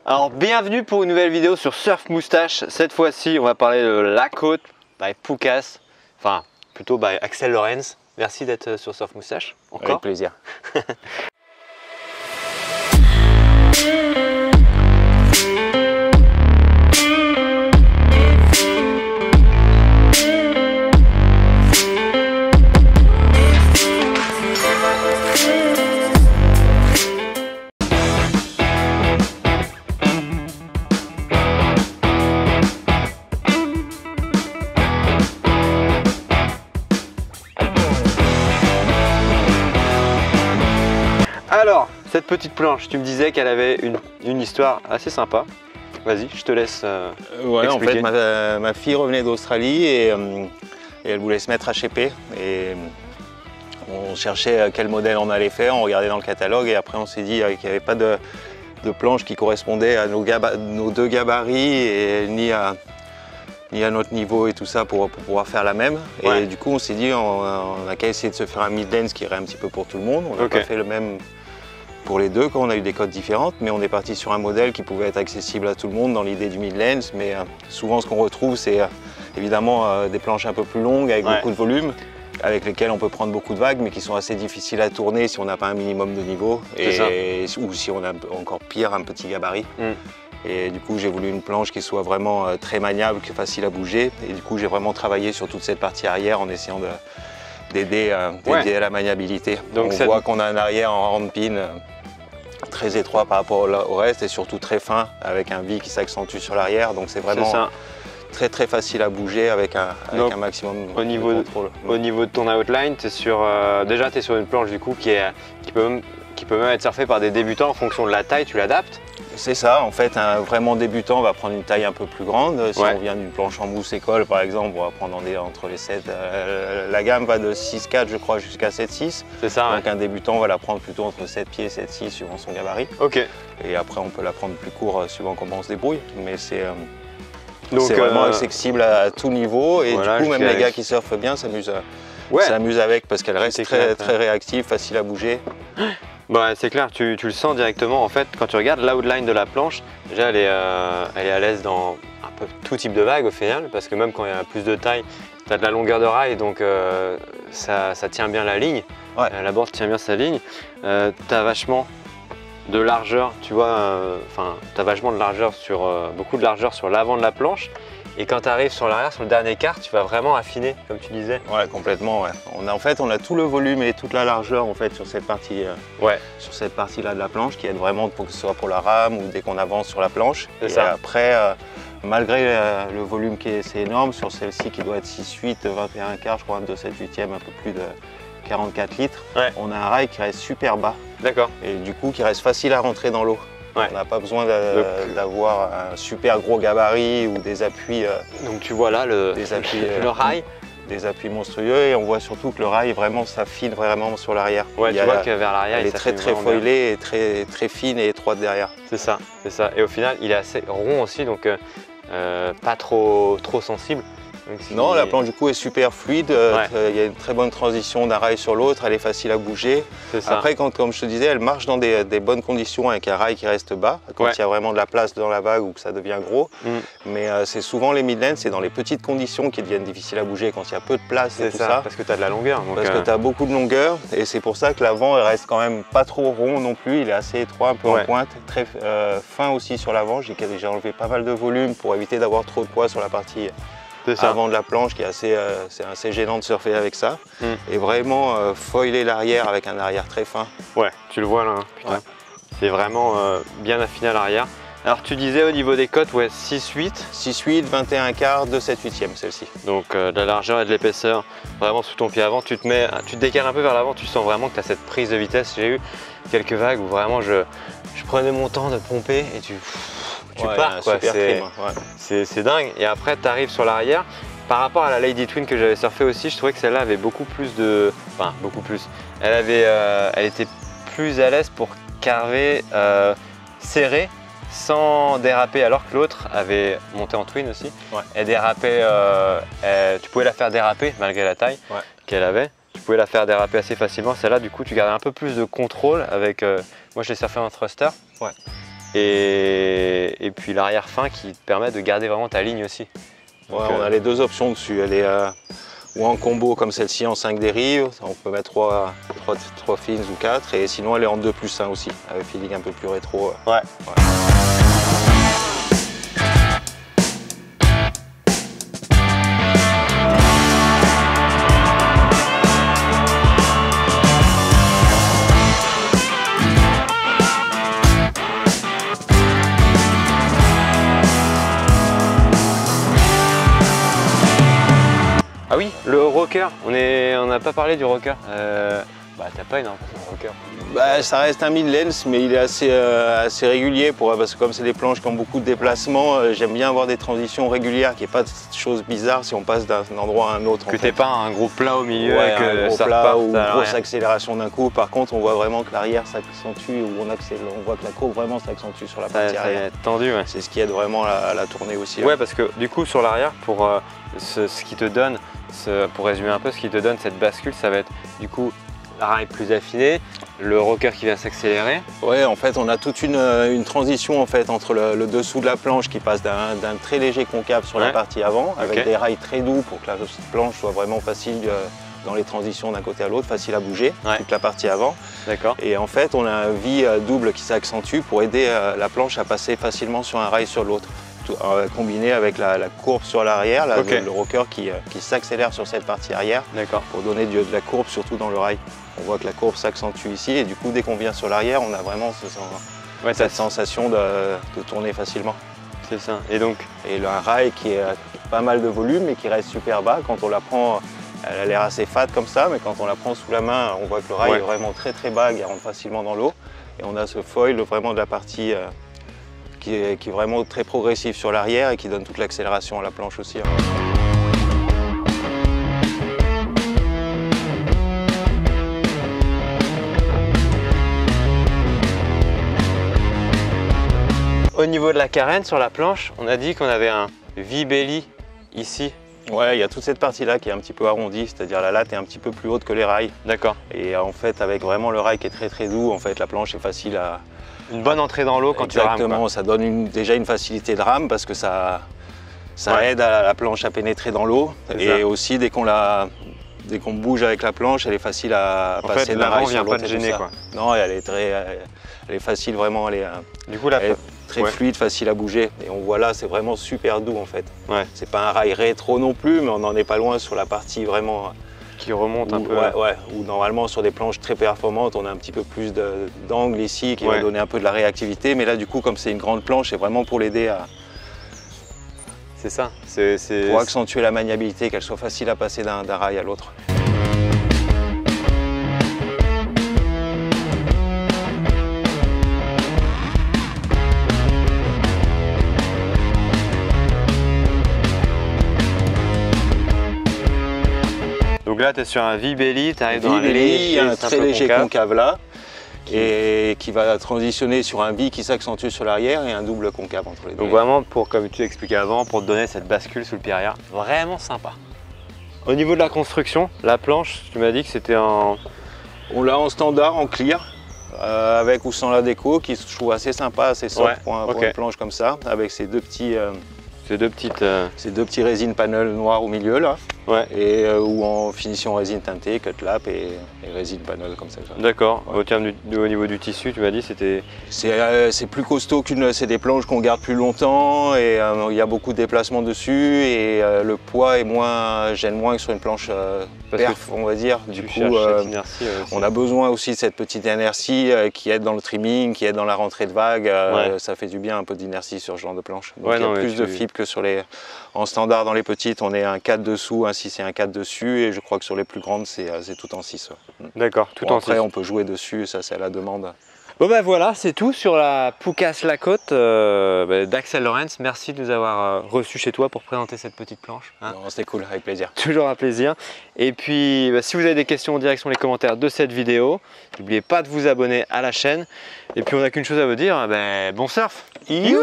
Alors bienvenue pour une nouvelle vidéo sur Surf Moustache. Cette fois-ci on va parler de la côte by Poucas, enfin plutôt by Axel Lorenz. Merci d'être sur Surf Moustache. Encore. Avec plaisir. Alors, cette petite planche, tu me disais qu'elle avait une histoire assez sympa. Vas-y, je te laisse Ouais, en expliquer. fait, ma fille revenait d'Australie et elle voulait se mettre HPP. Et on cherchait quel modèle on allait faire, on regardait dans le catalogue et après on s'est dit qu'il n'y avait pas de planche qui correspondait à nos deux gabarits et ni à notre niveau et tout ça pour pouvoir faire la même. Ouais. Et du coup on s'est dit on a qu'à essayer de se faire un mid-length qui irait un petit peu pour tout le monde. On n'a pas fait le même pour les deux, quand on a eu des cotes différentes, mais on est parti sur un modèle qui pouvait être accessible à tout le monde dans l'idée du mid-length. Mais souvent ce qu'on retrouve c'est évidemment des planches un peu plus longues avec beaucoup de volume, avec lesquelles on peut prendre beaucoup de vagues, mais qui sont assez difficiles à tourner si on n'a pas un minimum de niveau, ou si on a encore pire un petit gabarit. Et du coup j'ai voulu une planche qui soit vraiment très maniable, facile à bouger, et du coup j'ai vraiment travaillé sur toute cette partie arrière en essayant d'aider à la maniabilité. Donc on voit qu'on a un arrière en round-pin très étroit par rapport au reste et surtout très fin avec un V qui s'accentue sur l'arrière, donc c'est vraiment très facile à bouger avec un maximum de contrôle. Au niveau de ton outline, déjà tu es sur une planche du coup qui peut même être surfée par des débutants en fonction de la taille, tu l'adaptes. C'est ça, en fait, un vraiment débutant va prendre une taille un peu plus grande. Si on vient d'une planche en mousse école par exemple, on va prendre entre les 7, la gamme va de 6,4 je crois jusqu'à 7,6. C'est ça. Donc un débutant va la prendre plutôt entre 7 pieds et 7,6 suivant son gabarit. Ok. Et après on peut la prendre plus court suivant comment on se débrouille. Mais c'est vraiment accessible à tout niveau et voilà, du coup même les gars qui surfent bien s'amusent avec parce qu'elle reste très réactive, facile à bouger. Bah, c'est clair, tu le sens directement en fait quand tu regardes l'outline de la planche. Déjà elle est à l'aise dans un peu tout type de vague au final, parce que même quand il y a plus de taille, tu as de la longueur de rail, donc ça tient bien la ligne. La board tient bien sa ligne. Tu as vachement de largeur, tu vois, tu as vachement de largeur beaucoup de largeur sur l'avant de la planche. Et quand tu arrives sur l'arrière, sur le dernier quart, tu vas vraiment affiner, comme tu disais. Ouais, complètement. Ouais. On a tout le volume et toute la largeur en fait sur cette partie, sur cette partie-là de la planche, qui aide vraiment pour que ce soit pour la rame ou dès qu'on avance sur la planche. Et après, malgré le volume qui est énorme, sur celle-ci qui doit être 6,8, 21 quarts, je crois, 2,7/8, un peu plus de 44 litres, on a un rail qui reste super bas. D'accord. Et du coup, qui reste facile à rentrer dans l'eau. On n'a pas besoin d'avoir un super gros gabarit ou des appuis. Donc tu vois là le rail. Des appuis monstrueux et on voit surtout que le rail vraiment s'affine vraiment sur l'arrière. Ouais, tu vois que vers l'arrière il est très foilé et très fine et étroite derrière. C'est ça, c'est ça. Et au final il est assez rond aussi, donc pas trop sensible. Non, la planche du coup est super fluide, il y a une très bonne transition d'un rail sur l'autre, elle est facile à bouger. Après, comme je te disais, elle marche dans des bonnes conditions avec un rail qui reste bas, quand il y a vraiment de la place dans la vague ou que ça devient gros. Mais c'est souvent les mid-length, c'est dans les petites conditions qui deviennent difficiles à bouger, quand il y a peu de place et tout ça. Parce que tu as de la longueur. Parce que tu as beaucoup de longueur et c'est pour ça que l'avant reste quand même pas trop rond non plus, il est assez étroit, un peu en pointe, très fin aussi sur l'avant. J'ai enlevé pas mal de volume pour éviter d'avoir trop de poids sur la partie avant de la planche, qui est c'est assez gênant de surfer avec ça. Et vraiment foiler l'arrière avec un arrière très fin. Ouais, tu le vois là, hein, putain. C'est vraiment bien affiné à l'arrière. Alors tu disais au niveau des cotes, 6,8. 6,8, 21 quarts, 2,7/8 celle-ci. Donc de la largeur et de l'épaisseur vraiment sous ton pied avant. Tu te décales un peu vers l'avant, tu sens vraiment que tu as cette prise de vitesse. J'ai eu quelques vagues où vraiment je prenais mon temps de pomper et tu pars, quoi. C'est dingue. Et après tu arrives sur l'arrière. Par rapport à la Lady Twin que j'avais surfé aussi, je trouvais que celle-là avait beaucoup plus de... Enfin, beaucoup plus. Elle était plus à l'aise pour carver serré sans déraper, alors que l'autre avait monté en twin aussi. Elle dérapait, tu pouvais la faire déraper malgré la taille qu'elle avait. Tu pouvais la faire déraper assez facilement. Celle-là, du coup, tu gardais un peu plus de contrôle avec... moi, je l'ai surfé en thruster. Et puis l'arrière fin qui te permet de garder vraiment ta ligne aussi. Ouais, on a les deux options dessus. Elle est ou en combo comme celle-ci en 5 dérives, on peut mettre 3 fins ou 4, et sinon elle est en 2+1 aussi, avec feeling un peu plus rétro. Ouais. Ah oui, le rocker, on n'a pas parlé du rocker. Bah t'as pas énormément de rocker. Bah, ça reste un mid-lens, mais il est assez régulier parce que comme c'est des planches qui ont beaucoup de déplacements, j'aime bien avoir des transitions régulières, qu'il n'y ait pas de choses bizarres si on passe d'un endroit à un autre. Que t'aies pas un gros plat au milieu, ouais, que un gros ça plat reparte, ou une grosse accélération d'un coup. Par contre, on voit vraiment que l'arrière s'accentue, ou on voit que la courbe vraiment s'accentue sur la partie arrière. C'est tendu, ouais. C'est ce qui aide vraiment à la tournée aussi. Ouais, parce que du coup sur l'arrière, pour ce qui te donne, pour résumer un peu, ce qui te donne cette bascule, ça va être du coup la rail plus affinée, le rocker qui vient s'accélérer. Ouais, en fait on a toute une transition en fait entre le dessous de la planche qui passe d'un très léger concave sur la partie avant, avec des rails très doux pour que la planche soit vraiment facile dans les transitions d'un côté à l'autre, facile à bouger, toute la partie avant. D'accord. Et en fait on a un V double qui s'accentue pour aider la planche à passer facilement sur un rail sur l'autre. Combiné avec la courbe sur l'arrière, le rocker qui s'accélère sur cette partie arrière pour donner de la courbe surtout dans le rail. On voit que la courbe s'accentue ici et du coup dès qu'on vient sur l'arrière on a vraiment cette sensation de tourner facilement. C'est ça. Et donc un rail qui est pas mal de volume et qui reste super bas. Quand on la prend, elle a l'air assez fade comme ça, mais quand on la prend sous la main on voit que le rail est vraiment très bas, il rentre facilement dans l'eau. Et on a ce foil vraiment de la partie qui est vraiment très progressif sur l'arrière et qui donne toute l'accélération à la planche aussi. Au niveau de la carène sur la planche, on a dit qu'on avait un V-belly ici. Ouais, il y a toute cette partie-là qui est un petit peu arrondie, c'est-à-dire la latte est un petit peu plus haute que les rails. D'accord. Et en fait, avec vraiment le rail qui est très doux, en fait, la planche est facile à... Une bonne entrée dans l'eau quand tu rames. Exactement, ça donne déjà une facilité de rame parce que ça aide à la planche à pénétrer dans l'eau. Et aussi, dès qu'on bouge avec la planche, elle est facile à passer d'un rail sur l'autre. Pas te gêner, quoi. Non, elle est facile vraiment, elle est très fluide, facile à bouger. Et on voit là, c'est vraiment super doux en fait. Ouais. C'est pas un rail rétro non plus, mais on n'en est pas loin sur la partie vraiment... Qui remonte un peu. Où normalement sur des planches très performantes, on a un petit peu plus d'angle ici qui va donner un peu de la réactivité. Mais là du coup, comme c'est une grande planche, c'est vraiment pour l'aider à... C'est ça. Pour accentuer la maniabilité, qu'elle soit facile à passer d'un rail à l'autre. Donc là, tu es sur un V-belly, tu arrives dans un très léger concave là, et qui va transitionner sur un V qui s'accentue sur l'arrière et un double concave entre les deux. Donc vraiment, comme tu expliquais avant, pour te donner cette bascule sous le pied arrière, vraiment sympa. Au niveau de la construction, la planche, tu m'as dit que c'était en... On l'a en standard, en clear, avec ou sans la déco, qui je trouve assez sympa, assez soft pour une planche comme ça, avec ces deux petits... Ces deux petits résines panel noirs au milieu là, et ou en finition résine teintée, cut lap et résine panel comme ça. D'accord. Au niveau du tissu, tu m'as dit c'était... C'est plus costaud c'est des planches qu'on garde plus longtemps et il y a beaucoup de déplacements dessus et le poids gêne moins que sur une planche perf, on va dire. Du coup, on a besoin aussi de cette petite inertie qui aide dans le trimming, qui aide dans la rentrée de vagues. Ça fait du bien un peu d'inertie sur ce genre de planche. Donc il y a plus de fibres que sur les... En standard dans les petites, on est un 4 dessous, un 6 et un 4 dessus et je crois que sur les plus grandes, c'est tout en 6. D'accord, tout en 6. Après, on peut jouer dessus, ça c'est à la demande. Bon ben voilà, c'est tout sur la Poucas-la-Côte d'Axel Lorentz. Merci de nous avoir reçus chez toi pour présenter cette petite planche. C'était cool, avec plaisir. Toujours un plaisir. Et puis, si vous avez des questions en direction les commentaires de cette vidéo, n'oubliez pas de vous abonner à la chaîne. Et puis, on n'a qu'une chose à vous dire, bon surf. You